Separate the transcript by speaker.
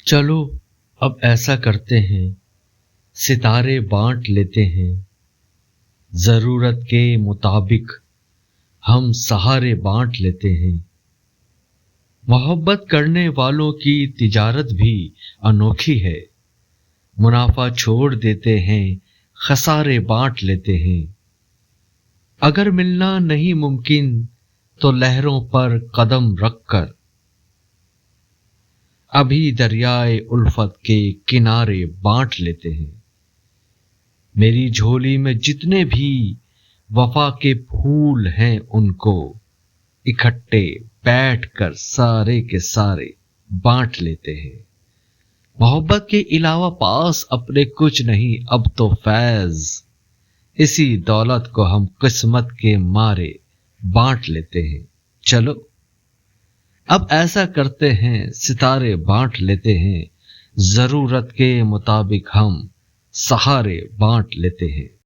Speaker 1: चलो अब ऐसा करते हैं, सितारे बांट लेते हैं, जरूरत के मुताबिक हम सहारे बांट लेते हैं। मोहब्बत करने वालों की तिजारत भी अनोखी है, मुनाफा छोड़ देते हैं, खसारे बांट लेते हैं। अगर मिलना नहीं मुमकिन तो लहरों पर कदम रखकर अभी दरियाए उल्फत के किनारे बांट लेते हैं। मेरी झोली में जितने भी वफा के फूल हैं उनको इकट्ठे बैठकर सारे के सारे बांट लेते हैं। मोहब्बत के अलावा पास अपने कुछ नहीं अब तो फैज, इसी दौलत को हम किस्मत के मारे बांट लेते हैं। चलो अब ऐसा करते हैं, सितारे बांट लेते हैं, जरूरत के मुताबिक हम सहारे बांट लेते हैं।